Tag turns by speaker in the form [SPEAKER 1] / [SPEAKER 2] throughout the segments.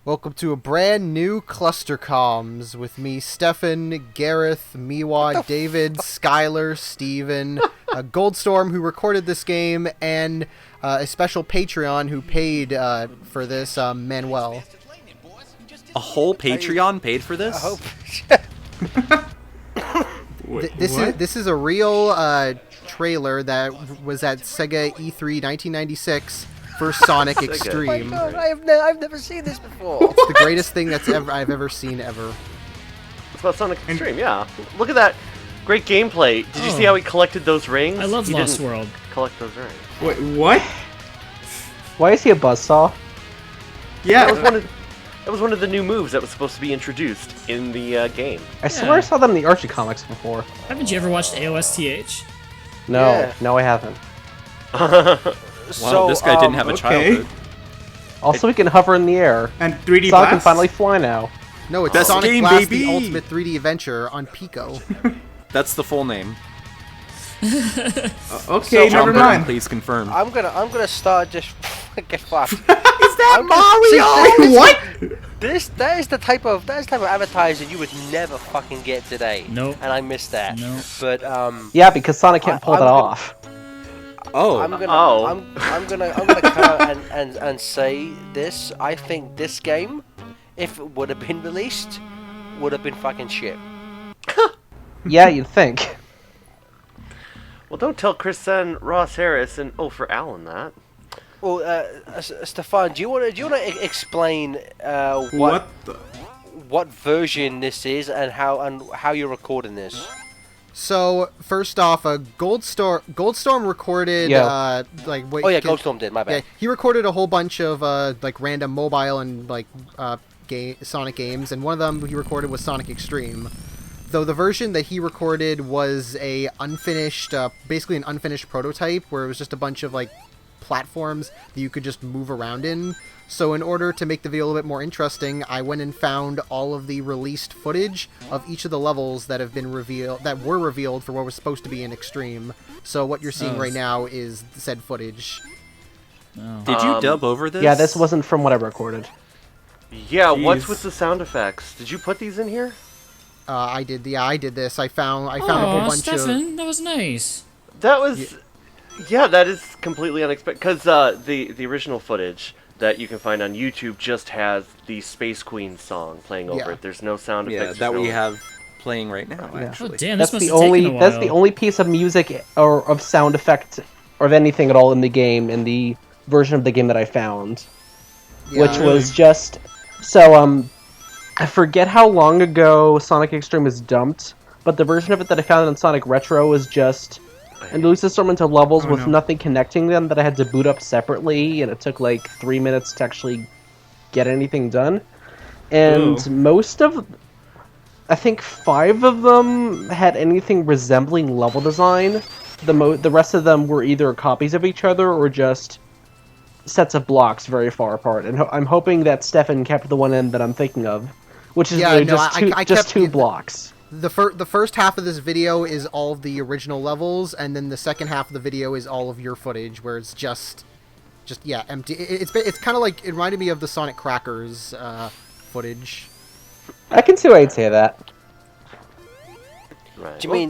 [SPEAKER 1] Welcome to a brand new Cluster Comms with me, Stefan, Gareth, Miwa, David, Skylar, Steven, Goldstorm, who recorded this game, and a special Patreon who paid for this, Manuel.
[SPEAKER 2] A whole Patreon paid for this?
[SPEAKER 1] This is a real trailer that was at Sega E3 1996 for Sonic Extreme.
[SPEAKER 3] Oh my God, I've never seen this before.
[SPEAKER 1] It's the greatest thing I've ever seen ever.
[SPEAKER 4] It's about Sonic Extreme, yeah. Look at that great gameplay. Did you see how he collected those rings?
[SPEAKER 5] I love
[SPEAKER 4] He
[SPEAKER 5] Lost
[SPEAKER 4] didn't
[SPEAKER 5] World.
[SPEAKER 4] collect those rings.
[SPEAKER 6] Wait, what?
[SPEAKER 3] Why is he a buzzsaw?
[SPEAKER 6] Yeah,
[SPEAKER 4] That was one of the new moves that was supposed to be introduced in the game.
[SPEAKER 3] I swear I saw them in the Archie comics before.
[SPEAKER 5] Haven't you ever watched AOSTH?
[SPEAKER 3] No, I haven't.
[SPEAKER 2] Wow, this guy didn't have a childhood.
[SPEAKER 3] Also, we can hover in the air.
[SPEAKER 6] and 3D
[SPEAKER 3] Sonic can
[SPEAKER 6] Blast.
[SPEAKER 3] finally fly now.
[SPEAKER 1] No, it's
[SPEAKER 2] Best
[SPEAKER 1] Sonic
[SPEAKER 2] game,
[SPEAKER 1] Blast,
[SPEAKER 2] baby!
[SPEAKER 1] the Ultimate 3D Adventure on Pico.
[SPEAKER 2] That's the full name.
[SPEAKER 6] Okay,
[SPEAKER 2] John
[SPEAKER 6] never
[SPEAKER 2] Byrne,
[SPEAKER 6] mind.
[SPEAKER 2] please confirm.
[SPEAKER 7] I'm gonna start just get fucked.
[SPEAKER 6] Is that Mario?
[SPEAKER 7] See,
[SPEAKER 6] What?
[SPEAKER 7] that is the type of advertising you would never fucking get today.
[SPEAKER 5] Nope.
[SPEAKER 7] And I missed that.
[SPEAKER 5] No.
[SPEAKER 7] But
[SPEAKER 3] Yeah, because Sonic can't pull
[SPEAKER 7] I'm
[SPEAKER 3] that
[SPEAKER 7] gonna-
[SPEAKER 3] off.
[SPEAKER 2] Oh,
[SPEAKER 7] I'm gonna
[SPEAKER 4] Oh.
[SPEAKER 7] I'm gonna come out and say this. I think this game, if it would have been released, would have been fucking shit.
[SPEAKER 3] Yeah, you'd think.
[SPEAKER 4] Well, don't tell Chris and Ross Harris and for Alan that.
[SPEAKER 7] Well, Stefan, do you wanna explain
[SPEAKER 6] What the?
[SPEAKER 7] what version this is and how you're recording this?
[SPEAKER 1] So first off, Goldstorm recorded
[SPEAKER 3] Yeah.
[SPEAKER 7] Oh yeah, Goldstorm did. My
[SPEAKER 1] Yeah,
[SPEAKER 7] bad.
[SPEAKER 1] he recorded a whole bunch of like random mobile and like Sonic games, and one of them he recorded was Sonic Extreme. Though the version that he recorded was a unfinished, basically an unfinished prototype, where it was just a bunch of like platforms that you could just move around in. So in order to make the video a little bit more interesting, I went and found all of the released footage of each of the levels that have been revealed for what was supposed to be in Extreme. So what you're seeing right now is said footage.
[SPEAKER 2] did you dub over this?
[SPEAKER 3] Yeah, this wasn't from what I recorded.
[SPEAKER 4] Yeah, what's
[SPEAKER 6] Jeez.
[SPEAKER 4] with the sound effects? Did you put these in here?
[SPEAKER 1] I did this. I found a whole bunch
[SPEAKER 5] Stefan, that was nice.
[SPEAKER 4] That was, yeah, that is completely unexpected. Because the original footage that you can find on YouTube just has the Space Queen song playing over
[SPEAKER 1] Yeah.
[SPEAKER 4] it. There's no sound
[SPEAKER 2] Yeah,
[SPEAKER 4] effects.
[SPEAKER 2] that
[SPEAKER 4] there's
[SPEAKER 2] we
[SPEAKER 4] no-
[SPEAKER 2] have playing right now,
[SPEAKER 5] Oh
[SPEAKER 2] actually.
[SPEAKER 5] damn,
[SPEAKER 3] That's
[SPEAKER 5] this must
[SPEAKER 3] the
[SPEAKER 5] have
[SPEAKER 3] only.
[SPEAKER 5] taken a
[SPEAKER 3] That's
[SPEAKER 5] while.
[SPEAKER 3] the only piece of music or of sound effect or of anything at all in the game in the version of the game that I found,
[SPEAKER 1] Yeah,
[SPEAKER 3] which was just so. I forget how long ago Sonic Extreme was dumped, but the version of it that I found on Sonic Retro was just and loses them into levels with
[SPEAKER 6] no.
[SPEAKER 3] nothing connecting them that I had to boot up separately, and it took like 3 minutes to actually get anything done. And
[SPEAKER 6] Ooh.
[SPEAKER 3] most of, I think 5 of them had anything resembling level design. The rest of them were either copies of each other or just sets of blocks very far apart. And I'm hoping that Stefan kept the one end that I'm thinking of, which is
[SPEAKER 1] Yeah,
[SPEAKER 3] really
[SPEAKER 1] no,
[SPEAKER 3] just
[SPEAKER 1] I
[SPEAKER 3] just
[SPEAKER 1] kept
[SPEAKER 3] two
[SPEAKER 1] the-
[SPEAKER 3] blocks.
[SPEAKER 1] the first half of this video is all of the original levels, and then the second half of the video is all of your footage, where it's just yeah, empty. It's kind of like, it reminded me of the Sonic Crackers footage.
[SPEAKER 3] I can see why you'd say that.
[SPEAKER 4] Right.
[SPEAKER 7] Do you mean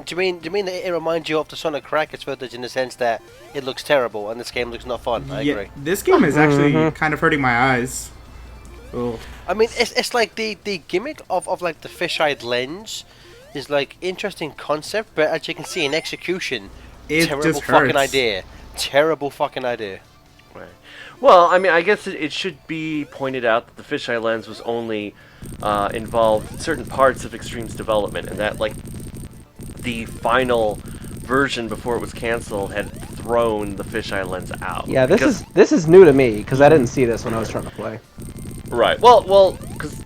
[SPEAKER 7] that it reminds you of the Sonic Crackers footage in the sense that it looks terrible and this game looks not fun? I agree.
[SPEAKER 6] This game is actually kind of hurting my eyes. Oh.
[SPEAKER 7] I mean, it's like the gimmick of like the fisheye lens is like interesting concept, but as you can see in execution,
[SPEAKER 6] It
[SPEAKER 7] terrible
[SPEAKER 6] just
[SPEAKER 7] fucking
[SPEAKER 6] hurts.
[SPEAKER 7] idea. Terrible fucking idea.
[SPEAKER 4] Right. Well, I mean, I guess it should be pointed out that the fisheye lens was only involved in certain parts of Extreme's development, and that like the final version before it was canceled had thrown the fisheye lens out.
[SPEAKER 3] Yeah,
[SPEAKER 4] Because-
[SPEAKER 3] this is new to me because I didn't see this when I was trying to play.
[SPEAKER 4] right. Well, because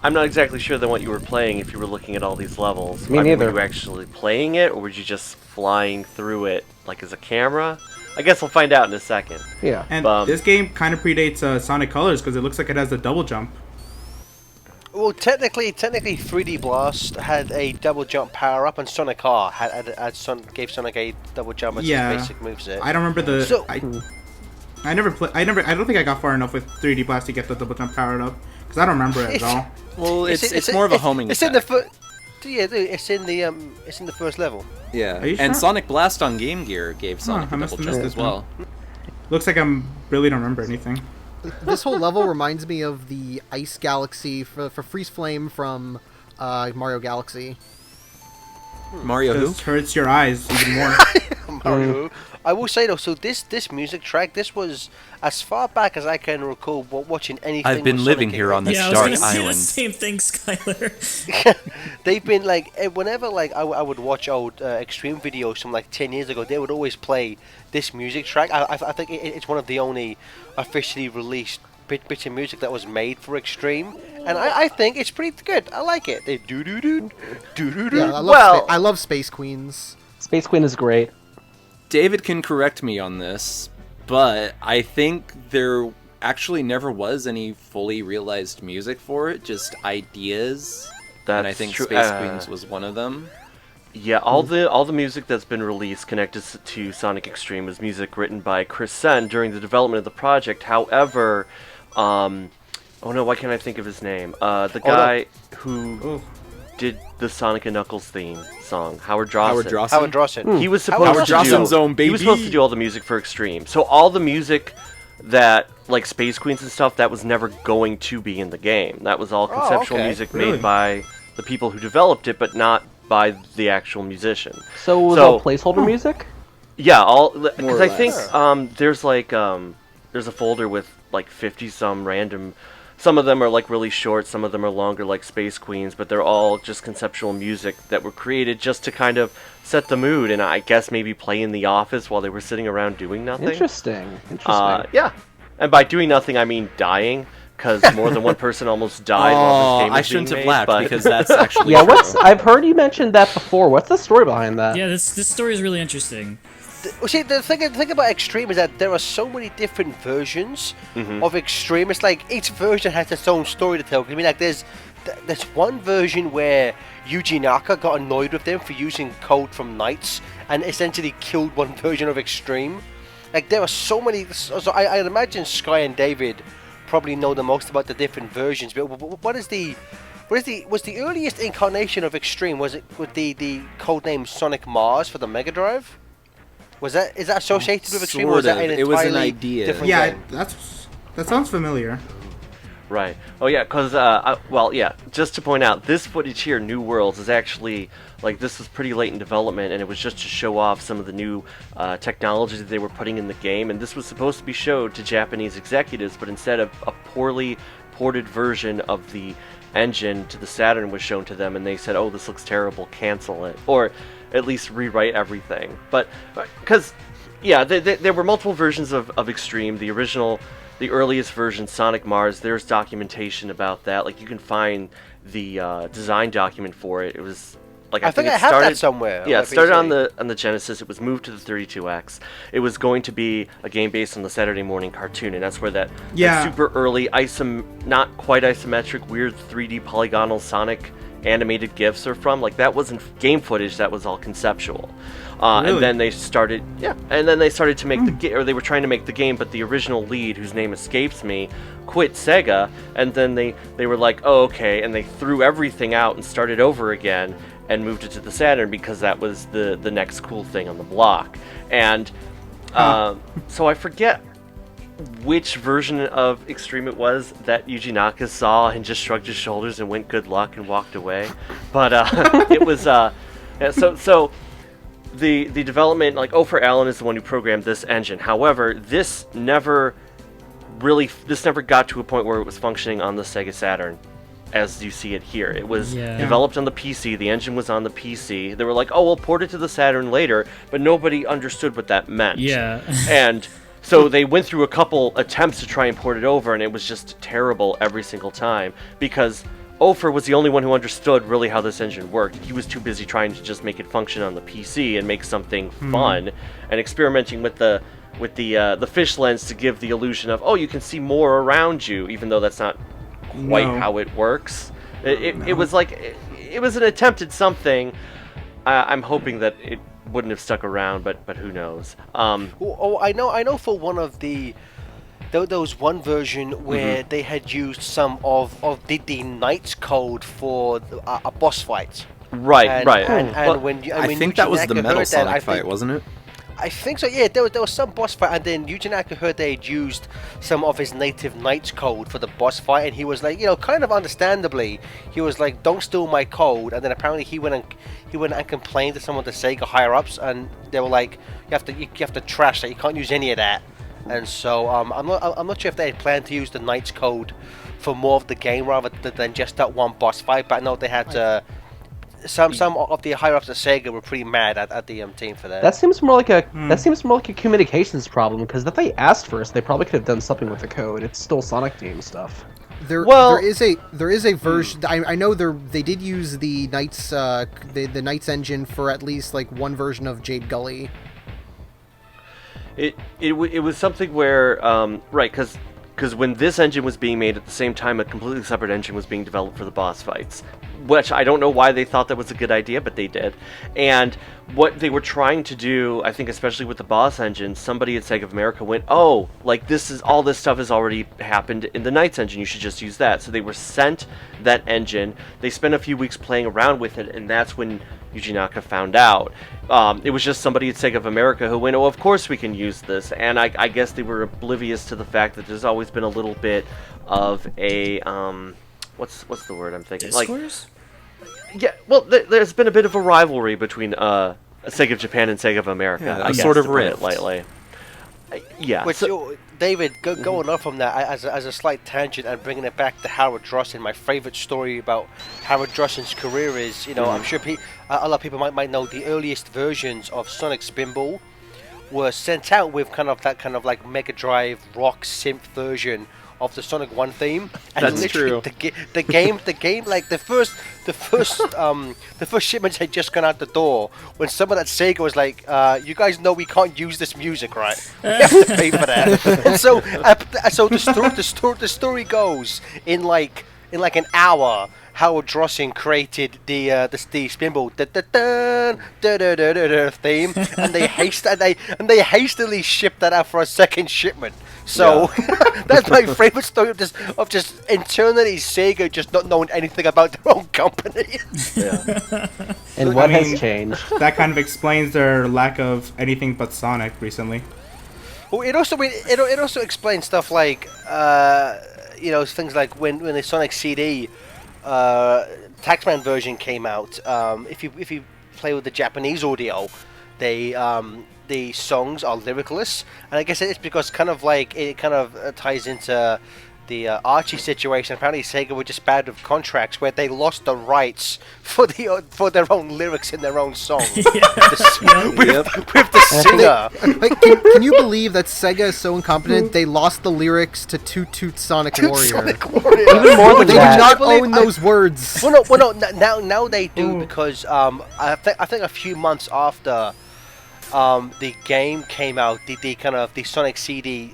[SPEAKER 4] I'm not exactly sure then what you were playing if you were looking at all these levels.
[SPEAKER 3] Me
[SPEAKER 4] I mean,
[SPEAKER 3] neither.
[SPEAKER 4] were you actually playing it, or were you just flying through it like as a camera? I guess we'll find out in a second.
[SPEAKER 3] Yeah.
[SPEAKER 6] And
[SPEAKER 4] Bum.
[SPEAKER 6] this game kind of predates Sonic Colors because it looks like it has a double jump.
[SPEAKER 7] Well, technically, 3D Blast had a double jump power up, and Sonic R gave Sonic a double jump as
[SPEAKER 6] Yeah.
[SPEAKER 7] his basic moveset.
[SPEAKER 6] I don't remember the.
[SPEAKER 7] So-
[SPEAKER 6] I, I never play. I don't think I got far enough with 3D Blast to get the double jump powered up because I don't remember it at all.
[SPEAKER 2] Well, it's more of a homing
[SPEAKER 7] It's in the
[SPEAKER 2] attack.
[SPEAKER 7] it's in the first level.
[SPEAKER 2] Yeah,
[SPEAKER 6] Are you
[SPEAKER 2] and
[SPEAKER 6] sure?
[SPEAKER 2] Sonic Blast on Game Gear gave Sonic
[SPEAKER 6] I
[SPEAKER 2] a
[SPEAKER 6] must
[SPEAKER 2] double
[SPEAKER 6] have
[SPEAKER 2] jump
[SPEAKER 6] missed
[SPEAKER 2] as
[SPEAKER 6] this
[SPEAKER 2] well.
[SPEAKER 6] Looks like really don't remember anything.
[SPEAKER 1] This whole level reminds me of the Ice Galaxy for Freeze Flame from Mario Galaxy.
[SPEAKER 2] Mario who?
[SPEAKER 6] This hurts your eyes even more.
[SPEAKER 7] Mario. I will say though, so this music track, this was as far back as I can recall watching anything.
[SPEAKER 2] I've been
[SPEAKER 7] with
[SPEAKER 2] living
[SPEAKER 7] Sonic
[SPEAKER 2] here on this
[SPEAKER 5] Yeah, I was
[SPEAKER 2] dark
[SPEAKER 5] gonna say the
[SPEAKER 2] island.
[SPEAKER 5] same thing, Skylar.
[SPEAKER 7] They've been like whenever like I would watch old Extreme videos from like 10 years ago, they would always play this music track. I think it's one of the only officially released bits of music that was made for Extreme, and I think it's pretty good. I like it. They do do do do do do.
[SPEAKER 1] Yeah, I love
[SPEAKER 7] Well,
[SPEAKER 1] I love Space Queens.
[SPEAKER 3] Space Queen is great.
[SPEAKER 2] David can correct me on this, but I think there actually never was any fully realized music for it, just ideas. And I think
[SPEAKER 4] true.
[SPEAKER 2] Space Queens was one of them.
[SPEAKER 4] Yeah, all the music that's been released connected to Sonic Extreme is music written by Chris Sen during the development of the project. However, oh no, why can't I think of his name? The guy who did the Sonic and Knuckles theme song, Howard Drawson.
[SPEAKER 7] Howard Drawson.
[SPEAKER 4] He was supposed
[SPEAKER 7] Howard
[SPEAKER 4] to
[SPEAKER 2] Drawson's
[SPEAKER 4] do.
[SPEAKER 2] own
[SPEAKER 4] He was supposed to
[SPEAKER 2] baby.
[SPEAKER 4] do all the music for Extreme. So all the music that like Space Queens and stuff that was never going to be in the game. That was all conceptual
[SPEAKER 7] okay.
[SPEAKER 4] music
[SPEAKER 6] Really?
[SPEAKER 4] made by the people who developed it, but not by the actual musician.
[SPEAKER 3] So it was
[SPEAKER 4] So-
[SPEAKER 3] all placeholder music?
[SPEAKER 4] Yeah, all
[SPEAKER 2] More
[SPEAKER 4] because
[SPEAKER 2] or
[SPEAKER 4] I think
[SPEAKER 2] less.
[SPEAKER 4] there's like there's a folder with like 50 some random. Some of them are like really short, some of them are longer, like Space Queens, but they're all just conceptual music that were created just to kind of set the mood, and I guess maybe play in the office while they were sitting around doing nothing.
[SPEAKER 3] Interesting. Interesting.
[SPEAKER 4] Yeah, and by doing nothing I mean dying, because more than one person almost died while
[SPEAKER 2] Oh,
[SPEAKER 4] this game was
[SPEAKER 2] I shouldn't
[SPEAKER 4] being
[SPEAKER 2] have
[SPEAKER 4] made,
[SPEAKER 2] laughed
[SPEAKER 4] but-
[SPEAKER 2] because that's actually
[SPEAKER 3] Yeah,
[SPEAKER 2] true.
[SPEAKER 3] I've heard you mention that before. What's the story behind that?
[SPEAKER 5] Yeah, this story is really interesting.
[SPEAKER 7] Well, see, the thing about Extreme is that there are so many different versions of Extreme. It's like each version has its own story to tell. I mean, like there's one version where Yuji Naka got annoyed with them for using code from Knights and essentially killed one version of Extreme. Like there are so many. So I'd imagine Sky and David probably know the most about the different versions. But was the earliest incarnation of Extreme? Was it with the code name Sonic Mars for the Mega Drive? Is that associated with Extreme? Or was
[SPEAKER 2] Sort
[SPEAKER 7] that
[SPEAKER 2] of.
[SPEAKER 7] an
[SPEAKER 2] It was an
[SPEAKER 7] entirely
[SPEAKER 2] idea.
[SPEAKER 7] different
[SPEAKER 6] Yeah,
[SPEAKER 7] game?
[SPEAKER 6] that sounds familiar.
[SPEAKER 4] Right. Oh yeah, because well, yeah. Just to point out, this footage here, New Worlds, is actually like this was pretty late in development, and it was just to show off some of the new technology that they were putting in the game. And this was supposed to be showed to Japanese executives, but instead of a poorly ported version of the engine to the Saturn was shown to them, and they said, "Oh, this looks terrible. Cancel it," or at least rewrite everything. But because yeah, there were multiple versions of Extreme. The original, the earliest version, Sonic Mars, there's documentation about that. Like, you can find the design document for it. It was, like,
[SPEAKER 7] I think
[SPEAKER 4] it
[SPEAKER 7] I have that
[SPEAKER 4] started,
[SPEAKER 7] somewhere.
[SPEAKER 4] Yeah,
[SPEAKER 7] on
[SPEAKER 4] it started
[SPEAKER 7] PC.
[SPEAKER 4] on the Genesis. It was moved to the 32X. It was going to be a game based on the Saturday morning cartoon, and that's where that super early, not quite isometric, weird 3D polygonal Sonic animated GIFs are from. Like, that wasn't game footage, that was all conceptual.
[SPEAKER 6] Really?
[SPEAKER 4] And then they started to make the game, or they were trying to make the game, but the original lead, whose name escapes me, quit Sega, and then they were like, oh, okay, and they threw everything out and started over again and moved it to the Saturn because that was the next cool thing on the block. And so I forget which version of Extreme it was that Yuji Naka saw and just shrugged his shoulders and went good luck and walked away. But it was yeah, so the development, like Ofer Allen is the one who programmed this engine. However, this never got to a point where it was functioning on the Sega Saturn as you see it here. It was developed on the PC, the engine was on the PC. They were like, oh, we'll port it to the Saturn later, but nobody understood what that meant.
[SPEAKER 5] Yeah.
[SPEAKER 4] And so they went through a couple attempts to try and port it over, and it was just terrible every single time because Ofer was the only one who understood really how this engine worked. He was too busy trying to just make it function on the PC and make something fun, and experimenting with the fish lens to give the illusion of, oh, you can see more around you, even though that's not quite how it works. It was like it was an attempt at something. I'm hoping that it wouldn't have stuck around, but who knows?
[SPEAKER 7] I know for one of the there was one version where they had used some of the Knight's code for a boss fight.
[SPEAKER 4] Right,
[SPEAKER 7] And,
[SPEAKER 4] right.
[SPEAKER 7] And when you,
[SPEAKER 2] I
[SPEAKER 7] when
[SPEAKER 2] think
[SPEAKER 7] Yuji
[SPEAKER 2] that was the
[SPEAKER 7] Naka
[SPEAKER 2] Metal
[SPEAKER 7] heard that,
[SPEAKER 2] Sonic
[SPEAKER 7] I
[SPEAKER 2] fight,
[SPEAKER 7] think-
[SPEAKER 2] wasn't it?
[SPEAKER 7] I think so. Yeah, there was some boss fight, and then Yuji Naka heard they'd used some of his native Knight's code for the boss fight, and he was like, kind of understandably, he was like, "Don't steal my code." And then apparently he went and complained to some of the Sega higher ups, and they were like, "You have to trash that. You can't use any of that." And so I'm not sure if they had planned to use the Knight's code for more of the game rather than just that one boss fight. But I know they had to. Some of the higher ups at Sega were pretty mad at the team for that.
[SPEAKER 3] That seems more like a communications problem, because if they asked first, they probably could have done something with the code. It's still Sonic Team stuff.
[SPEAKER 1] There is a version. I know they did use the Knights the Knights engine for at least like one version of Jade Gully.
[SPEAKER 4] It was something where right, because when this engine was being made at the same time, a completely separate engine was being developed for the boss fights, which I don't know why they thought that was a good idea, but they did. And what they were trying to do, I think especially with the boss engine, somebody at Sega of America went, "Oh, like all this stuff has already happened in the Knights engine, you should just use that." So they were sent that engine, they spent a few weeks playing around with it, and that's when Yuji Naka found out. It was just somebody at Sega of America who went, "Oh, of course we can use this." And I guess they were oblivious to the fact that there's always been a little bit of a what's the word I'm thinking?
[SPEAKER 5] Discourse?
[SPEAKER 4] Yeah, well, there's been a bit of a rivalry between Sega of Japan and Sega of America.
[SPEAKER 2] Yeah,
[SPEAKER 4] I
[SPEAKER 2] a
[SPEAKER 4] guess,
[SPEAKER 2] sort of
[SPEAKER 4] to put it
[SPEAKER 2] rift.
[SPEAKER 4] lightly. Yeah.
[SPEAKER 7] Which, David, going on from that, as a slight tangent and bringing it back to Howard Drossen, my favorite story about Howard Drossen's career is, I'm sure a lot of people might know the earliest versions of Sonic Spinball were sent out with that kind of like Mega Drive rock synth version of the Sonic 1 theme, and
[SPEAKER 2] That's
[SPEAKER 7] literally
[SPEAKER 2] true.
[SPEAKER 7] the game, like the first shipments had just gone out the door when someone at Sega was like, "You guys know we can't use this music, right? We have to pay for that." And so the story goes in like an hour. Howard Drossen created the Spinball theme, and they hastily shipped that out for a second shipment. So that's my favorite story of just internally Sega just not knowing anything about their own company.
[SPEAKER 3] And what
[SPEAKER 6] I mean,
[SPEAKER 3] has changed?
[SPEAKER 6] That kind of explains their lack of anything but Sonic recently.
[SPEAKER 7] Well, it also explains stuff like things like when the Sonic CD Taxman version came out. If you play with the Japanese audio, the songs are lyricless, and I guess it's because it ties into the Archie situation. Apparently, Sega were just bad with contracts where they lost the rights for their own lyrics in their own song. With the singer.
[SPEAKER 1] Like, can you believe that Sega is so incompetent they lost the lyrics to Toot Toot Sonic Warrior?
[SPEAKER 7] Sonic Warrior.
[SPEAKER 3] Even more than
[SPEAKER 1] They
[SPEAKER 3] that.
[SPEAKER 1] did not
[SPEAKER 7] I believe-
[SPEAKER 1] own those words.
[SPEAKER 7] Well, now they do because I think a few months after the game came out, the Sonic CD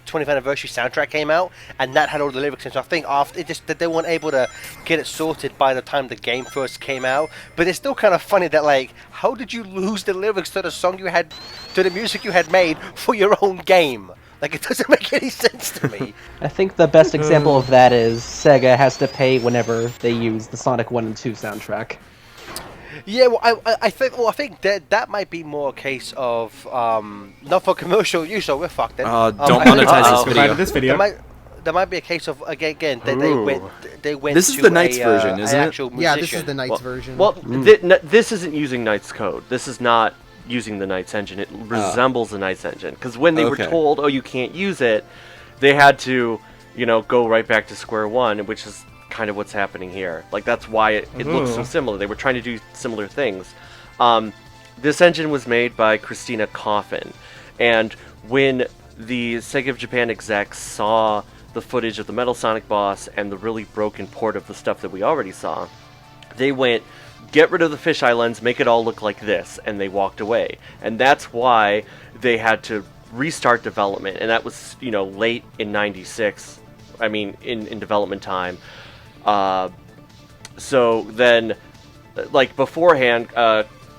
[SPEAKER 7] 20th anniversary soundtrack came out, and that had all the lyrics in. So I think that they weren't able to get it sorted by the time the game first came out. But it's still kind of funny that, like, how did you lose the lyrics to the music you had made for your own game? Like, it doesn't make any sense to me.
[SPEAKER 3] I think the best example of that is Sega has to pay whenever they use the Sonic 1 and 2 soundtrack.
[SPEAKER 7] Yeah, well, I think that might be more a case of not for commercial use, so we're fucked then.
[SPEAKER 2] Don't
[SPEAKER 7] I think-
[SPEAKER 2] monetize this
[SPEAKER 6] Provided
[SPEAKER 2] video.
[SPEAKER 6] this video.
[SPEAKER 7] There might be a case of again they went.
[SPEAKER 2] This is
[SPEAKER 7] to
[SPEAKER 2] the Knights
[SPEAKER 7] a,
[SPEAKER 2] version,
[SPEAKER 7] an
[SPEAKER 2] isn't it?
[SPEAKER 7] actual
[SPEAKER 1] Yeah, this
[SPEAKER 7] musician.
[SPEAKER 1] is the Knights version.
[SPEAKER 4] Well, this isn't using Knight's code. This is not using the Knight's engine. It resembles the Knight's engine. Because when they were
[SPEAKER 2] Okay.
[SPEAKER 4] told, "Oh, you can't use it," they had to, go right back to square one, which is kind of what's happening here. Like, that's why it looks so
[SPEAKER 6] Ooh.
[SPEAKER 4] similar. They were trying to do similar things. This engine was made by Christina Coffin, and when the Sega of Japan execs saw the footage of the Metal Sonic boss and the really broken port of the stuff that we already saw, they went, "Get rid of the fisheye lens, make it all look like this," and they walked away. And that's why they had to restart development, and that was, late in '96. I mean, in development time. So then, like, beforehand,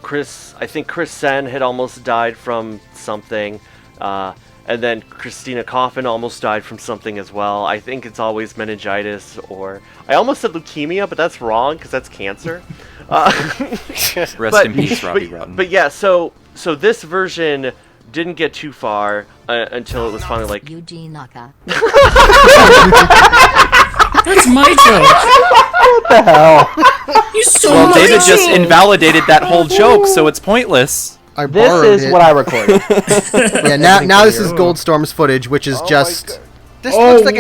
[SPEAKER 4] I think Chris Sen had almost died from something, and then Christina Coffin almost died from something as well. I think it's always meningitis, or I almost said leukemia, but that's wrong because that's cancer.
[SPEAKER 2] Rest in peace, Robbie Rotten.
[SPEAKER 4] But yeah, so this version didn't get too far until it was finally like,
[SPEAKER 8] Yuji Naka.
[SPEAKER 5] That's my joke.
[SPEAKER 3] What the hell?
[SPEAKER 5] You stole
[SPEAKER 2] Well,
[SPEAKER 5] my
[SPEAKER 2] David
[SPEAKER 5] joke.
[SPEAKER 2] just invalidated that whole joke, so it's pointless.
[SPEAKER 1] I
[SPEAKER 3] This
[SPEAKER 1] borrowed
[SPEAKER 3] is
[SPEAKER 1] it.
[SPEAKER 3] what I recorded.
[SPEAKER 1] Yeah, now this is Goldstorm's footage, which is
[SPEAKER 7] Oh my
[SPEAKER 1] just.
[SPEAKER 7] God. This looks like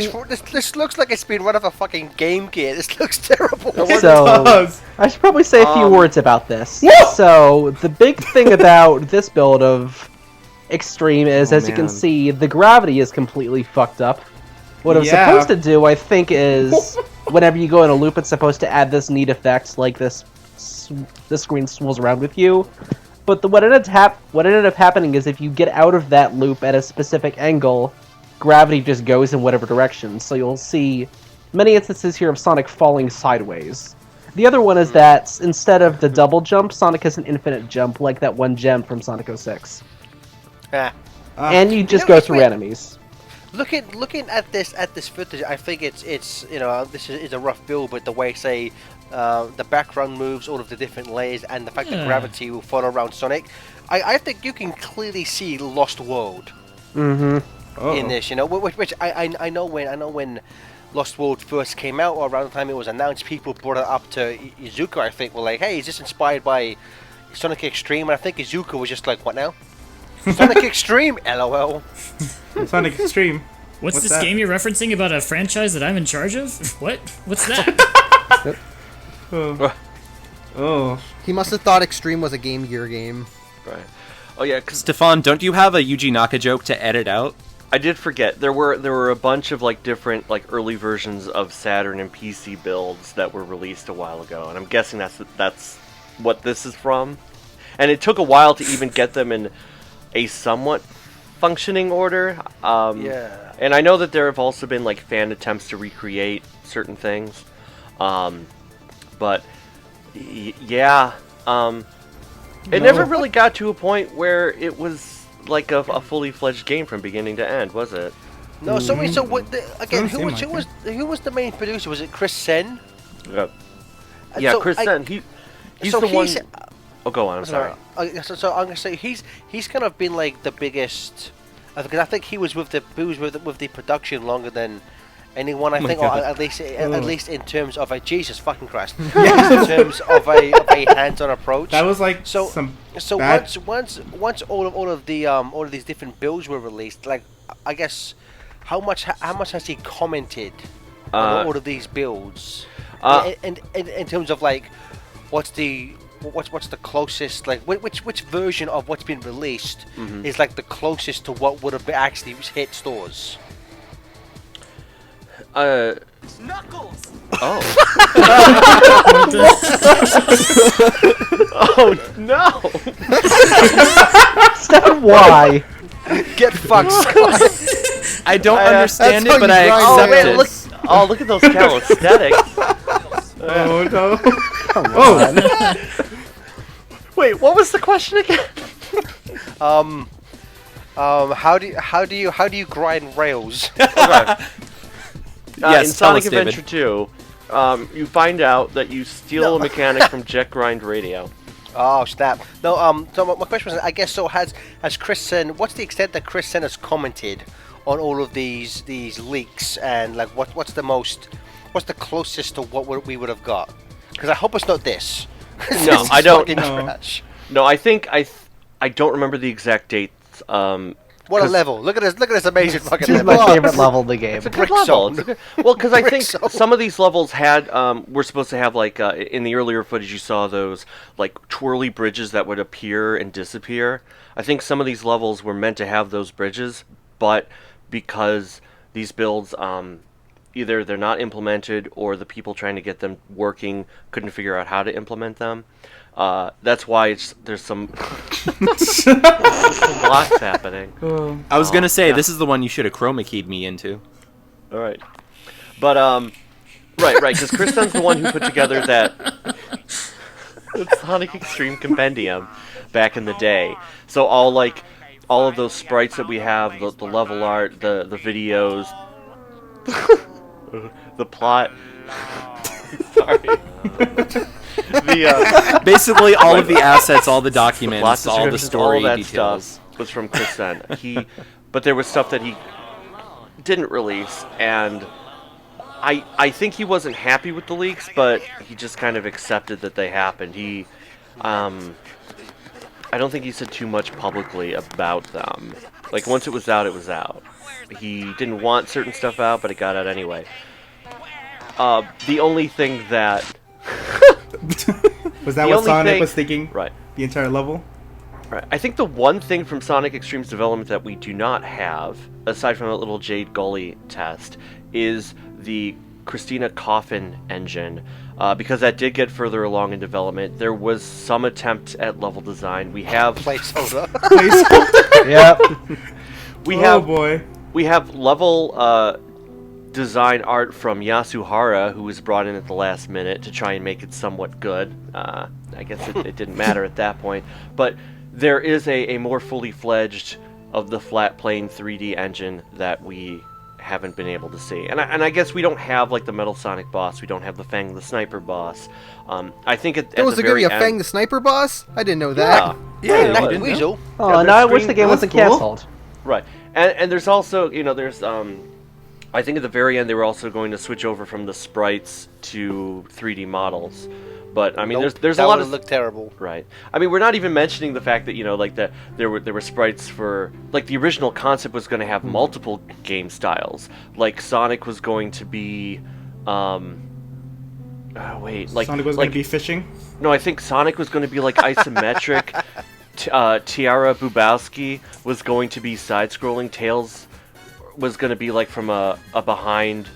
[SPEAKER 7] this looks like it's been run off a fucking Game Gear. This looks terrible.
[SPEAKER 3] So I should probably say a few words about this. So the big thing about this build of Extreme is, as you can
[SPEAKER 2] man.
[SPEAKER 3] see, the gravity is completely fucked up. What it's
[SPEAKER 6] Yeah.
[SPEAKER 3] supposed to do, I think, is whenever you go in a loop, it's supposed to add this neat effect, like this screen swirls around with you. But what ended up happening is if you get out of that loop at a specific angle, gravity just goes in whatever direction. So you'll see many instances here of Sonic falling sideways. The other one is that instead of the double jump, Sonic has an infinite jump, like that one gem from Sonic 06.
[SPEAKER 7] Ah.
[SPEAKER 3] And you just
[SPEAKER 7] know,
[SPEAKER 3] go
[SPEAKER 7] it's
[SPEAKER 3] through
[SPEAKER 7] weird.
[SPEAKER 3] enemies.
[SPEAKER 7] Looking at this footage, I think it's this is a rough build, but the way say the background moves, all of the different layers, and the fact that
[SPEAKER 5] Yeah.
[SPEAKER 7] gravity will follow around Sonic, I think you can clearly see Lost World in this. You know, which I know when Lost World first came out, or around the time it was announced, people brought it up to Izuka. I think were like, hey, is this inspired by Sonic Extreme? And I think Izuka was just like, what now? Sonic Extreme, LOL.
[SPEAKER 6] Sonic Extreme.
[SPEAKER 5] What's this
[SPEAKER 6] that?
[SPEAKER 5] game you're referencing about a franchise that I'm in charge of? What? What's that?
[SPEAKER 6] Oh.
[SPEAKER 1] He must have thought Extreme was a Game Gear game.
[SPEAKER 4] right. Oh yeah, because
[SPEAKER 2] Stefan, don't you have a Yuji Naka joke to edit out?
[SPEAKER 4] I did forget there were a bunch of like different like early versions of Saturn and PC builds that were released a while ago, and I'm guessing that's what this is from. And it took a while to even get them in a somewhat functioning order.
[SPEAKER 7] Yeah.
[SPEAKER 4] And I know that there have also been like fan attempts to recreate certain things, but yeah, it never really got to a point where it was like a fully fledged game from beginning to end, was it?
[SPEAKER 7] No, so what? Again,
[SPEAKER 6] Doesn't seem
[SPEAKER 7] who was the main producer? Was it Chris Sen?
[SPEAKER 4] Yeah. Yeah,
[SPEAKER 7] so
[SPEAKER 4] Chris Sen. He's
[SPEAKER 7] so
[SPEAKER 4] the one.
[SPEAKER 7] he's-
[SPEAKER 4] Oh, go on. I'm sorry.
[SPEAKER 7] So I'm gonna say he's kind of been like the biggest, because I think he was with the production longer than anyone. I think, or at least in terms of a Jesus fucking Christ, in terms of a hands-on approach.
[SPEAKER 6] That was like
[SPEAKER 7] So
[SPEAKER 6] some
[SPEAKER 7] so
[SPEAKER 6] bad...
[SPEAKER 7] once all of these different builds were released, like I guess how much has he commented on all of these builds? And in terms of like what's the closest, like which version of what's been released is like the closest to what would have actually hit stores?
[SPEAKER 4] Knuckles. Oh. Oh no!
[SPEAKER 3] Stefan, why?
[SPEAKER 7] Get fucked, Scott.
[SPEAKER 2] I don't understand
[SPEAKER 1] that's
[SPEAKER 2] it, but
[SPEAKER 1] how
[SPEAKER 2] I
[SPEAKER 1] you grind
[SPEAKER 4] Oh
[SPEAKER 2] accept
[SPEAKER 4] man,
[SPEAKER 2] it.
[SPEAKER 4] look at those calisthenics.
[SPEAKER 6] Oh no.
[SPEAKER 3] Come
[SPEAKER 6] Oh.
[SPEAKER 3] on.
[SPEAKER 4] Wait, what was the question again?
[SPEAKER 7] How do you grind rails?
[SPEAKER 2] Yes,
[SPEAKER 4] in
[SPEAKER 2] tell
[SPEAKER 4] Sonic
[SPEAKER 2] us, David.
[SPEAKER 4] Adventure 2, you find out that you steal a mechanic from Jet Grind Radio.
[SPEAKER 7] Oh snap! No, so my question was, I guess so. Has Chris Sen? What's the extent that Chris Sen has commented on all of these leaks, and like what's the closest to what we would have got? Because I hope it's not this.
[SPEAKER 4] No, I don't.
[SPEAKER 7] Fucking
[SPEAKER 6] No.
[SPEAKER 7] trash.
[SPEAKER 4] No, I think I don't remember the exact dates.
[SPEAKER 7] What a
[SPEAKER 4] 'Cause-
[SPEAKER 7] level! Look at this amazing fucking
[SPEAKER 3] This is
[SPEAKER 7] level.
[SPEAKER 3] my favorite level of the game.
[SPEAKER 4] It's a good
[SPEAKER 7] Brick
[SPEAKER 4] level.
[SPEAKER 7] zone.
[SPEAKER 4] It's a good- well, because I
[SPEAKER 7] Brick
[SPEAKER 4] think
[SPEAKER 7] zone.
[SPEAKER 4] some of these levels had were supposed to have like in the earlier footage you saw those like twirly bridges that would appear and disappear. I think some of these levels were meant to have those bridges, but because these builds either they're not implemented or the people trying to get them working couldn't figure out how to implement them. That's why there's some lots happening.
[SPEAKER 2] I was gonna say
[SPEAKER 4] yeah.
[SPEAKER 2] this is the one you should have chroma keyed me into.
[SPEAKER 4] All right, but right, because Chris Sen's the one who put together that. the Sonic Extreme Compendium back in the day. So all of those sprites that we have, the level art, the videos, the plot. Sorry.
[SPEAKER 2] Basically, all of the assets, all the documents,
[SPEAKER 4] Lots of
[SPEAKER 2] all the
[SPEAKER 4] descriptions,
[SPEAKER 2] story
[SPEAKER 4] all that
[SPEAKER 2] details.
[SPEAKER 4] stuff was from Chris Sen. But there was stuff that he didn't release, and I think he wasn't happy with the leaks, but he just kind of accepted that they happened. I don't think he said too much publicly about them. Like, once it was out, it was out. He didn't want certain stuff out, but it got out anyway. The only thing that...
[SPEAKER 6] Was that
[SPEAKER 4] The
[SPEAKER 6] what
[SPEAKER 4] only
[SPEAKER 6] Sonic
[SPEAKER 4] thing-
[SPEAKER 6] was thinking?
[SPEAKER 4] Right.
[SPEAKER 6] The entire level?
[SPEAKER 4] Right. I think the one thing from Sonic Extreme's development that we do not have, aside from that little Jade Gully test, is the Christina Coffin engine. Because that did get further along in development. There was some attempt at level design. We have...
[SPEAKER 7] Placeholder.
[SPEAKER 3] Yep.
[SPEAKER 6] Oh boy.
[SPEAKER 4] We have level design art from Yasuhara, who was brought in at the last minute to try and make it somewhat good. I guess it didn't matter at that point. But there is a more fully fledged of the flat plane 3D engine that we haven't been able to see. And I guess we don't have like the Metal Sonic boss. We don't have the Fang the Sniper boss. I think at
[SPEAKER 1] There was
[SPEAKER 4] the
[SPEAKER 1] going to be
[SPEAKER 4] very
[SPEAKER 1] a
[SPEAKER 4] end,
[SPEAKER 1] Fang the Sniper boss? I didn't know that.
[SPEAKER 4] Yeah,
[SPEAKER 2] Yeah,
[SPEAKER 7] Knack
[SPEAKER 2] we
[SPEAKER 7] the
[SPEAKER 2] didn't know.
[SPEAKER 7] Weasel.
[SPEAKER 3] Oh,
[SPEAKER 4] Yeah,
[SPEAKER 3] now I
[SPEAKER 4] they're
[SPEAKER 3] wish the game
[SPEAKER 6] That's
[SPEAKER 3] wasn't
[SPEAKER 6] cool.
[SPEAKER 3] canceled.
[SPEAKER 4] right. And there's also, there's I think at the very end they were also going to switch over from the sprites to 3D models. But I mean,
[SPEAKER 7] Nope,
[SPEAKER 4] there's
[SPEAKER 7] that
[SPEAKER 4] a lot
[SPEAKER 7] would've
[SPEAKER 4] of
[SPEAKER 7] looked terrible.
[SPEAKER 4] right. I mean, we're not even mentioning the fact that like that there were sprites for like the original concept was going to have multiple game styles. Like Sonic was going to be,
[SPEAKER 6] Sonic was going to be fishing.
[SPEAKER 4] no, I think Sonic was going to be like isometric. Tiara Bubowski was going to be side-scrolling. Tails was going to be like from a behind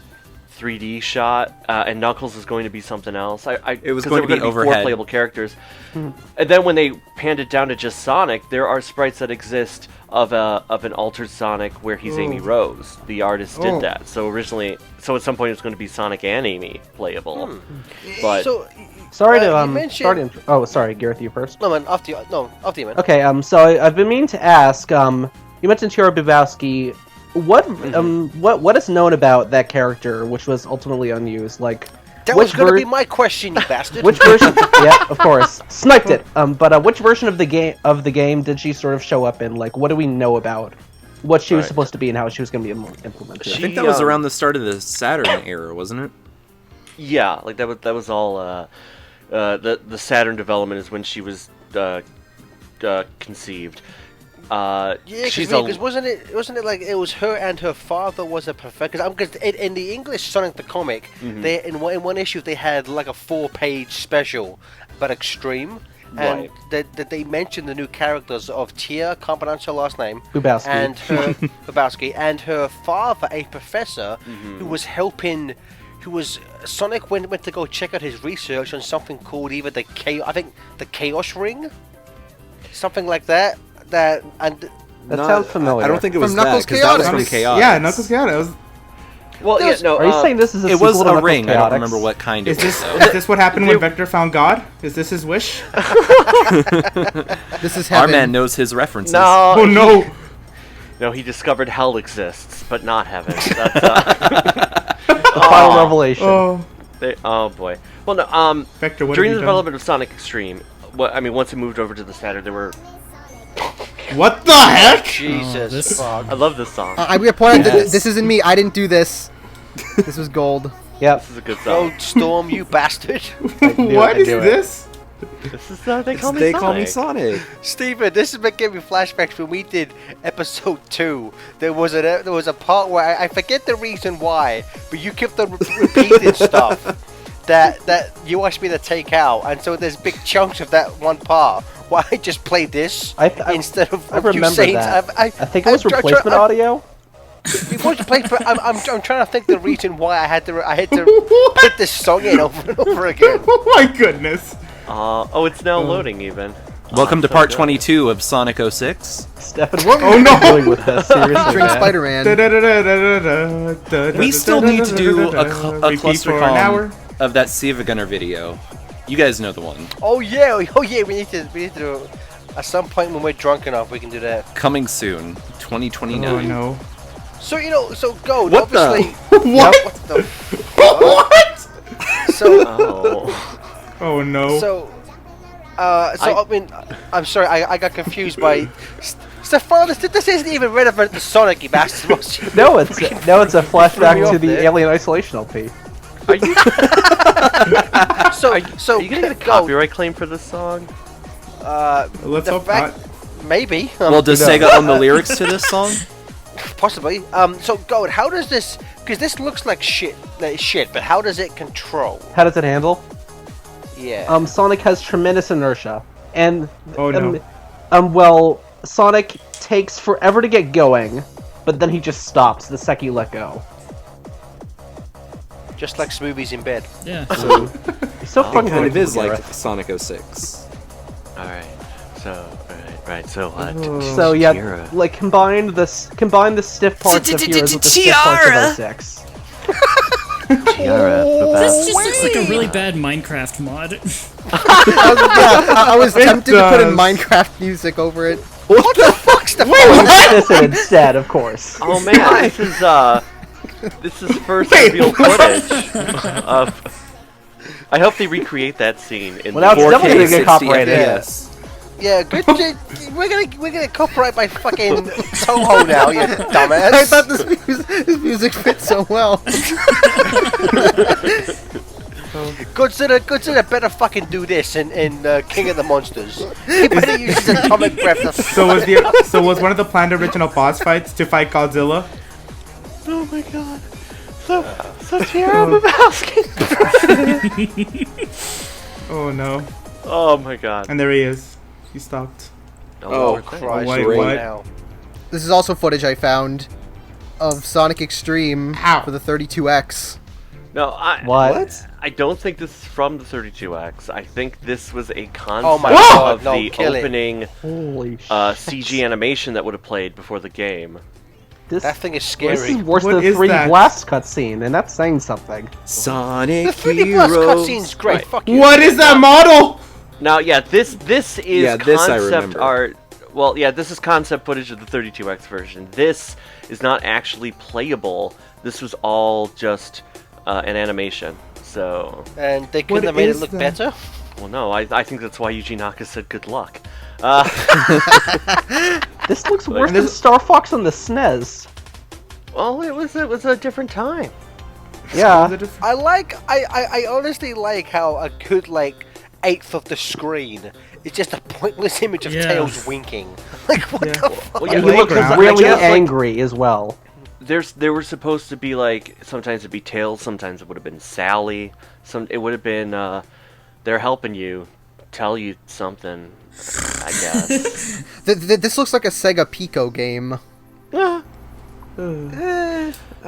[SPEAKER 4] 3D shot, and Knuckles is going to be something else.
[SPEAKER 2] It was
[SPEAKER 4] 'cause
[SPEAKER 2] going to
[SPEAKER 4] there were
[SPEAKER 2] be
[SPEAKER 4] four
[SPEAKER 2] overhead.
[SPEAKER 4] playable characters. And then when they panned it down to just Sonic, there are sprites that exist of an altered Sonic where he's Amy Rose. The artist did
[SPEAKER 6] Oh.
[SPEAKER 4] that. So at some point it was going to be Sonic and Amy playable. But
[SPEAKER 7] So,
[SPEAKER 3] Sorry
[SPEAKER 7] you
[SPEAKER 3] to
[SPEAKER 7] mentioned-
[SPEAKER 3] sorry, Gareth, you first.
[SPEAKER 7] no man, after you, man.
[SPEAKER 3] Okay, so I've been meaning to ask. You mentioned Tiara Bubowski. What is known about that character, which was ultimately unused? Like,
[SPEAKER 7] That
[SPEAKER 3] which
[SPEAKER 7] was going to
[SPEAKER 3] ver-
[SPEAKER 7] be my question, you bastard.
[SPEAKER 3] which version? Yeah, of course, sniped it. But which version of the game did she sort of show up in? Like, what do we know about what she was
[SPEAKER 4] Right.
[SPEAKER 3] supposed to be and how she was going to be implemented?
[SPEAKER 2] I think that was around the start of the Saturn era, wasn't it?
[SPEAKER 4] yeah, like that was all the Saturn development is when she was conceived.
[SPEAKER 7] Yeah,
[SPEAKER 4] she's
[SPEAKER 7] because wasn't it like it was her and her father was a professor? Because in the English Sonic the comic, they in one issue they had like a 4-page special about Extreme, and
[SPEAKER 4] Right.
[SPEAKER 7] that they mentioned the new characters of Tia, can't pronounce her last name,
[SPEAKER 3] Bubowski.
[SPEAKER 7] and her Bubowski, and her father, a professor who was helping. Who was Sonic went to go check out his research on something called either the Chaos Ring, something like that. That
[SPEAKER 3] sounds familiar.
[SPEAKER 2] I don't think it was
[SPEAKER 1] From Knuckles
[SPEAKER 2] that, 'cause that was
[SPEAKER 1] Chaotix.
[SPEAKER 2] from Chaos.
[SPEAKER 6] Yeah, Knuckles Chaotix.
[SPEAKER 4] Well, yeah, no.
[SPEAKER 3] Are you saying this is a
[SPEAKER 2] It was
[SPEAKER 3] sequel to
[SPEAKER 2] a
[SPEAKER 3] Knuckles
[SPEAKER 2] ring. I don't
[SPEAKER 3] Chaotix?
[SPEAKER 2] remember what kind
[SPEAKER 6] Is
[SPEAKER 2] it
[SPEAKER 6] this
[SPEAKER 2] was.
[SPEAKER 6] is this what happened when Vector found God? Is this his wish?
[SPEAKER 1] This is
[SPEAKER 2] Our
[SPEAKER 1] heaven.
[SPEAKER 2] man knows his references.
[SPEAKER 4] No,
[SPEAKER 6] Oh no!
[SPEAKER 4] no, he discovered hell exists, but not heaven. That's,
[SPEAKER 3] The final revelation.
[SPEAKER 6] Oh,
[SPEAKER 4] boy. Well, no.
[SPEAKER 6] Vector, what
[SPEAKER 4] During
[SPEAKER 6] have
[SPEAKER 4] the
[SPEAKER 6] you done?
[SPEAKER 4] development of Sonic Extreme, once it moved over to the Saturn, there were.
[SPEAKER 6] What the heck?
[SPEAKER 7] Jesus
[SPEAKER 5] this-
[SPEAKER 7] fuck.
[SPEAKER 4] I love this song.
[SPEAKER 1] I'm going to point out that
[SPEAKER 2] Yes.
[SPEAKER 1] this isn't me. I didn't do this. This was gold.
[SPEAKER 3] Yep.
[SPEAKER 4] This is a good song.
[SPEAKER 7] Road Storm, you bastard.
[SPEAKER 6] What is this?
[SPEAKER 4] This is they call me
[SPEAKER 2] They
[SPEAKER 4] Sonic.
[SPEAKER 2] call me Sonic.
[SPEAKER 7] Stephen, this is giving me flashbacks when we did episode 2. There was a part where I forget the reason why, but you kept on repeating stuff that you asked me to take out, and so there's big chunks of that one part. Why I just played this instead of
[SPEAKER 3] I
[SPEAKER 7] you
[SPEAKER 3] remember
[SPEAKER 7] saying
[SPEAKER 3] that. I think it
[SPEAKER 7] I'm
[SPEAKER 3] was
[SPEAKER 7] try-
[SPEAKER 3] replacement
[SPEAKER 7] I'm-
[SPEAKER 3] audio.
[SPEAKER 7] It was replacement. I'm trying to think the reason why I had to put this song in over and over again.
[SPEAKER 6] Oh my goodness!
[SPEAKER 4] It's now loading even.
[SPEAKER 2] Welcome to
[SPEAKER 4] so
[SPEAKER 2] part
[SPEAKER 4] good.
[SPEAKER 2] 22 of Sonic 06.
[SPEAKER 3] Stefan, what
[SPEAKER 6] Oh no!
[SPEAKER 3] are you doing with this? Seriously,
[SPEAKER 1] Featuring
[SPEAKER 3] man.
[SPEAKER 1] Spider-Man.
[SPEAKER 2] We still need to do a
[SPEAKER 6] Repeat
[SPEAKER 2] cluster
[SPEAKER 6] for an hour.
[SPEAKER 2] of that Siva Gunner video. You guys know the one.
[SPEAKER 7] Oh yeah, we need to. At some point when we're drunk enough, we can do that.
[SPEAKER 2] Coming soon, 2029.
[SPEAKER 6] Oh no.
[SPEAKER 7] So Gold,
[SPEAKER 2] What the-
[SPEAKER 7] obviously.
[SPEAKER 6] What?
[SPEAKER 7] What the?
[SPEAKER 6] What?
[SPEAKER 7] So
[SPEAKER 4] Oh.
[SPEAKER 6] Oh no.
[SPEAKER 7] I mean, I'm sorry, I got confused by. Stefan, this isn't even relevant to Sonic, you bastard.
[SPEAKER 3] No, it's a flashback
[SPEAKER 7] off
[SPEAKER 3] to the
[SPEAKER 7] there.
[SPEAKER 3] Alien Isolation LP.
[SPEAKER 4] Are you
[SPEAKER 7] So
[SPEAKER 4] gonna get a
[SPEAKER 7] Gold,
[SPEAKER 4] copyright claim for this song?
[SPEAKER 6] Let's
[SPEAKER 7] the
[SPEAKER 6] hope
[SPEAKER 7] fact,
[SPEAKER 6] not.
[SPEAKER 7] maybe.
[SPEAKER 2] Well, does Sega own the lyrics to this song?
[SPEAKER 7] Possibly. So Gold, how does this? Because this looks like shit, but how does it control?
[SPEAKER 3] How does it handle?
[SPEAKER 7] Yeah.
[SPEAKER 3] Sonic has tremendous inertia, and
[SPEAKER 6] Oh, no.
[SPEAKER 3] well, Sonic takes forever to get going, but then he just stops the second you let go.
[SPEAKER 7] Just like smoothies in bed.
[SPEAKER 5] Yeah.
[SPEAKER 3] He's so fucking
[SPEAKER 2] Kind of
[SPEAKER 3] good.
[SPEAKER 2] is like Sonic 06.
[SPEAKER 4] Alright. So what?
[SPEAKER 3] So yeah,
[SPEAKER 4] Kira.
[SPEAKER 3] like combine the stiff parts of Heroes with the stiff parts of 06.
[SPEAKER 4] Tiara.
[SPEAKER 5] This just looks like a really bad Minecraft mod.
[SPEAKER 1] I was tempted to put in
[SPEAKER 6] does.
[SPEAKER 1] Minecraft music over it.
[SPEAKER 7] What the fuck's the
[SPEAKER 3] Edison instead, of course.
[SPEAKER 4] Oh man, this is first real footage of. I hope they recreate that scene in
[SPEAKER 3] Well, now it's
[SPEAKER 2] 4K,
[SPEAKER 3] definitely gonna
[SPEAKER 2] 60
[SPEAKER 3] get copyrighted.
[SPEAKER 2] FPS.
[SPEAKER 7] Yeah, good. We're gonna copyright by fucking Toho now, you dumbass.
[SPEAKER 1] I thought this music fit so well.
[SPEAKER 7] Godzilla better fucking do this in King of the Monsters. He better use his atomic breath to
[SPEAKER 6] So was one of the planned original boss fights to fight Godzilla?
[SPEAKER 4] Oh my god. So Tiara Babowski.
[SPEAKER 6] Oh no.
[SPEAKER 4] Oh my god.
[SPEAKER 6] And there he is. He stopped.
[SPEAKER 2] Oh,
[SPEAKER 7] Christ,
[SPEAKER 6] wait,
[SPEAKER 7] right
[SPEAKER 6] what?
[SPEAKER 7] now.
[SPEAKER 1] This is also footage I found of Sonic Extreme
[SPEAKER 6] Ow.
[SPEAKER 1] for the 32X.
[SPEAKER 4] No,
[SPEAKER 3] What?
[SPEAKER 4] I don't think this is from the 32X. I think this was a concept
[SPEAKER 7] Oh my God,
[SPEAKER 4] of
[SPEAKER 7] no,
[SPEAKER 4] the
[SPEAKER 7] kill it.
[SPEAKER 4] opening
[SPEAKER 3] Holy shit.
[SPEAKER 4] CG animation that would have played before the game.
[SPEAKER 3] This,
[SPEAKER 7] That thing is
[SPEAKER 3] this
[SPEAKER 7] scary.
[SPEAKER 3] is worse
[SPEAKER 6] What
[SPEAKER 3] than
[SPEAKER 6] is
[SPEAKER 3] 3D
[SPEAKER 6] that?
[SPEAKER 3] Blast cutscene, and that's saying something.
[SPEAKER 2] Sonic
[SPEAKER 7] The 3D Plus
[SPEAKER 2] Heroes.
[SPEAKER 7] cutscene's great.
[SPEAKER 4] Right.
[SPEAKER 7] Fuck you.
[SPEAKER 6] What is that model?
[SPEAKER 4] Now, yeah, this is
[SPEAKER 2] Yeah, this I
[SPEAKER 4] concept
[SPEAKER 2] remember.
[SPEAKER 4] art. Well, yeah, this is concept footage of the 32X version. This is not actually playable. This was all just an animation. So,
[SPEAKER 7] And they couldn't
[SPEAKER 6] What
[SPEAKER 7] have made it
[SPEAKER 6] is
[SPEAKER 7] look
[SPEAKER 6] that?
[SPEAKER 7] better.
[SPEAKER 4] well, no, I think that's why Yuji Naka said good luck.
[SPEAKER 3] This looks worse
[SPEAKER 6] And
[SPEAKER 3] than
[SPEAKER 6] this-
[SPEAKER 3] Star Fox on the SNES.
[SPEAKER 4] Well, it was a different time.
[SPEAKER 3] Yeah.
[SPEAKER 7] I honestly like how a good like eighth of the screen is just a pointless image of
[SPEAKER 5] Yeah.
[SPEAKER 7] Tails winking. Like what
[SPEAKER 6] Yeah.
[SPEAKER 7] the fuck?
[SPEAKER 4] Well,
[SPEAKER 3] And
[SPEAKER 4] yeah,
[SPEAKER 3] he looks
[SPEAKER 6] Playground.
[SPEAKER 3] really
[SPEAKER 4] I guess, like,
[SPEAKER 3] angry as well.
[SPEAKER 4] there were supposed to be like sometimes it'd be Tails, sometimes it would have been Sally, it would have been they're helping you, tell you something, I guess.
[SPEAKER 1] This looks like a Sega Pico game.
[SPEAKER 2] I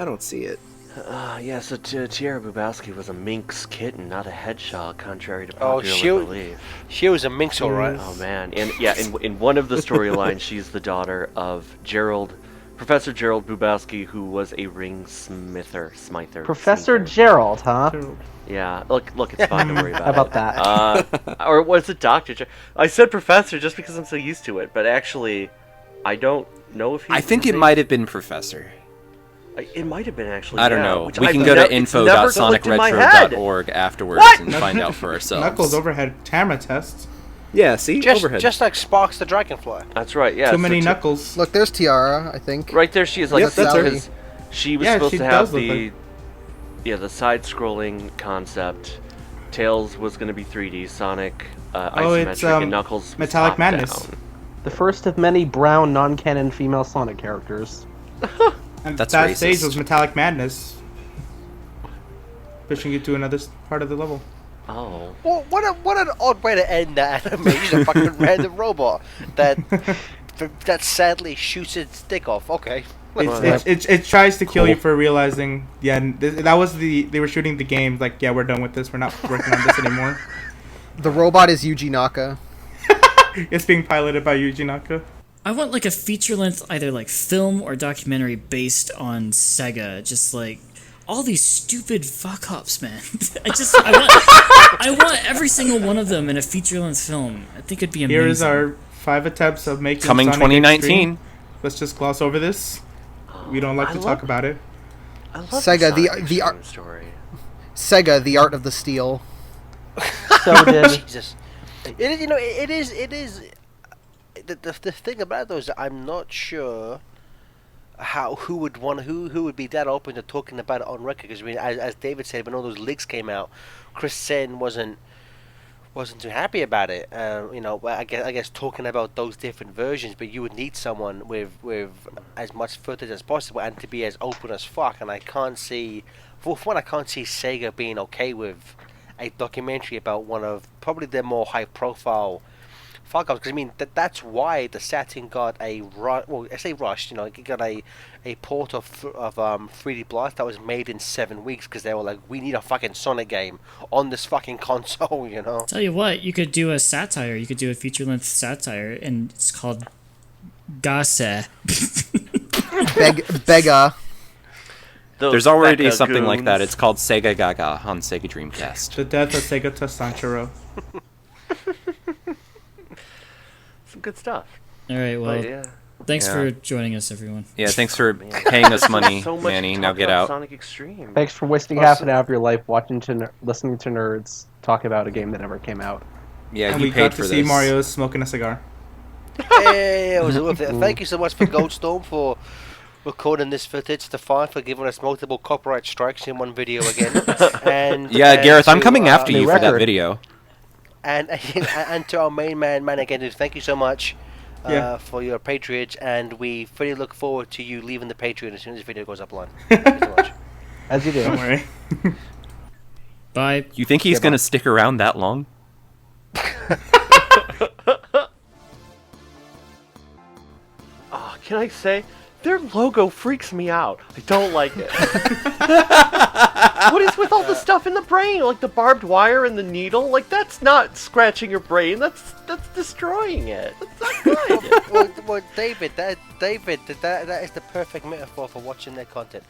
[SPEAKER 2] don't see it.
[SPEAKER 4] Yeah, so Tiara Babowski was a minx kitten, not a hedgehog, contrary to
[SPEAKER 7] Oh,
[SPEAKER 4] popular belief.
[SPEAKER 7] She was a minx, alright.
[SPEAKER 4] Oh man, and yeah, in one of the storylines, she's the daughter of Professor Gerald Bubowski, who was a ring smither.
[SPEAKER 3] Professor
[SPEAKER 4] sneaker.
[SPEAKER 3] Gerald, huh?
[SPEAKER 4] Yeah, look, it's fine. Don't worry about
[SPEAKER 3] How about
[SPEAKER 4] it.
[SPEAKER 3] that?
[SPEAKER 4] Or was it Doctor? I said Professor just because I'm so used to it, but actually, I don't know if he.
[SPEAKER 2] I think it might have been Professor.
[SPEAKER 4] It might have been actually.
[SPEAKER 2] I don't
[SPEAKER 4] yeah,
[SPEAKER 2] know.
[SPEAKER 4] which
[SPEAKER 2] We
[SPEAKER 4] I've
[SPEAKER 2] can go
[SPEAKER 4] never-
[SPEAKER 2] to
[SPEAKER 4] it's never clicked in my head.
[SPEAKER 2] info.sonicretro.org afterwards
[SPEAKER 4] What?
[SPEAKER 2] and find out for ourselves.
[SPEAKER 6] Knuckles overhead camera test.
[SPEAKER 2] Yeah, see?
[SPEAKER 7] Just like Sparks the Dragonfly.
[SPEAKER 4] That's right. Yeah.
[SPEAKER 6] Too many
[SPEAKER 4] so
[SPEAKER 6] Knuckles.
[SPEAKER 1] Look, there's Tiara, I think.
[SPEAKER 4] Right there, she is like
[SPEAKER 2] Yep, that's her.
[SPEAKER 4] because she was
[SPEAKER 6] Yeah,
[SPEAKER 4] supposed
[SPEAKER 6] she
[SPEAKER 4] to have
[SPEAKER 6] does look
[SPEAKER 4] the
[SPEAKER 6] like-
[SPEAKER 4] the side-scrolling concept. Tails was going to be 3D. Sonic
[SPEAKER 6] Oh,
[SPEAKER 4] isometric,
[SPEAKER 6] it's,
[SPEAKER 4] and Knuckles was
[SPEAKER 6] Metallic
[SPEAKER 4] top-down.
[SPEAKER 6] Madness.
[SPEAKER 3] The first of many brown non-canon female Sonic characters.
[SPEAKER 6] And
[SPEAKER 2] That's
[SPEAKER 6] that
[SPEAKER 2] racist.
[SPEAKER 6] stage was Metallic Madness. Pushing you to another part of the level.
[SPEAKER 4] Oh.
[SPEAKER 7] Well, what an odd way to end that animation. A fucking random robot that sadly shoots its dick off. Okay.
[SPEAKER 6] It tries to kill you for realizing, that was they were shooting the game, like, yeah, we're done with this, we're not working on this anymore.
[SPEAKER 1] The robot is Yuji Naka.
[SPEAKER 6] It's being piloted by Yuji Naka.
[SPEAKER 5] I want like a feature length, either like film or documentary based on Sega. Just like all these stupid fuck ups, man. I want every single one of them in a feature-length film. I think it'd be amazing.
[SPEAKER 6] Here is our 5 attempts of making
[SPEAKER 2] Coming
[SPEAKER 6] Sonic
[SPEAKER 2] 2019.
[SPEAKER 6] Extreme. Let's just gloss over this. We don't like to talk about it.
[SPEAKER 4] I love
[SPEAKER 1] Sega,
[SPEAKER 4] the
[SPEAKER 1] the
[SPEAKER 4] Sonic
[SPEAKER 1] art-
[SPEAKER 4] Extreme story.
[SPEAKER 1] Sega, the art of the steal.
[SPEAKER 3] So did
[SPEAKER 7] Jesus. It is, you know, it is. The thing about it though is that I'm not sure who would be that open to talking about it on record, because I mean, as David said, when all those leaks came out, Chris Sen wasn't too happy about it. You know, I guess talking about those different versions, but you would need someone with as much footage as possible and to be as open as fuck. And I can't see, for one, I can't see Sega being okay with a documentary about one of probably their more high profile fuck ups, because I mean that's why the Saturn got a I say rushed, you know, it got a port of 3D Blast that was made in 7 weeks, because they were like, we need a fucking Sonic game on this fucking console, you know.
[SPEAKER 5] Tell you what, you could do a satire. You could do a feature-length satire, and it's called Gase.
[SPEAKER 1] Bega.
[SPEAKER 4] Those
[SPEAKER 2] There's already
[SPEAKER 4] Mecha
[SPEAKER 2] something like that.
[SPEAKER 4] goons.
[SPEAKER 2] It's called Sega Gaga on Sega Dreamcast.
[SPEAKER 6] The death of Sega to Sanchiro.
[SPEAKER 4] Some good stuff.
[SPEAKER 5] All right, well,
[SPEAKER 4] But, yeah.
[SPEAKER 5] thanks
[SPEAKER 2] Yeah.
[SPEAKER 5] for joining us, everyone.
[SPEAKER 2] Yeah, thanks for paying us money,
[SPEAKER 4] So much
[SPEAKER 2] Manny.
[SPEAKER 4] to
[SPEAKER 2] Now
[SPEAKER 4] talk
[SPEAKER 2] get
[SPEAKER 4] about
[SPEAKER 2] out.
[SPEAKER 4] Sonic Extreme.
[SPEAKER 3] Thanks for wasting half an hour of your life listening to nerds talk about a game that never came out.
[SPEAKER 2] Yeah,
[SPEAKER 6] And
[SPEAKER 2] you
[SPEAKER 6] we
[SPEAKER 2] paid
[SPEAKER 6] got
[SPEAKER 2] for
[SPEAKER 6] to see
[SPEAKER 2] this.
[SPEAKER 6] Mario smoking a cigar.
[SPEAKER 7] Hey, it was worth it. Thank you so much for Goldstorm for recording this footage, Stefan for giving us multiple copyright strikes in one video again. and
[SPEAKER 2] Yeah, Gareth, I'm
[SPEAKER 7] to,
[SPEAKER 2] coming after
[SPEAKER 3] new
[SPEAKER 2] you for that
[SPEAKER 3] record.
[SPEAKER 2] video.
[SPEAKER 7] and to our main man again, dude, thank you so much
[SPEAKER 6] Yeah.
[SPEAKER 7] for your patronage, and we fully look forward to you leaving the Patreon as soon as this video goes up online. Thank you so much.
[SPEAKER 3] As you do.
[SPEAKER 6] Don't worry.
[SPEAKER 5] Bye.
[SPEAKER 2] You think he's gonna stick around that long?
[SPEAKER 4] Oh, can I say, their logo freaks me out. I don't like it. What is with all the stuff in the brain? Like the barbed wire and the needle? Like, that's not scratching your brain. That's destroying it. That's not good.
[SPEAKER 7] well, David, that is the perfect metaphor for watching their content.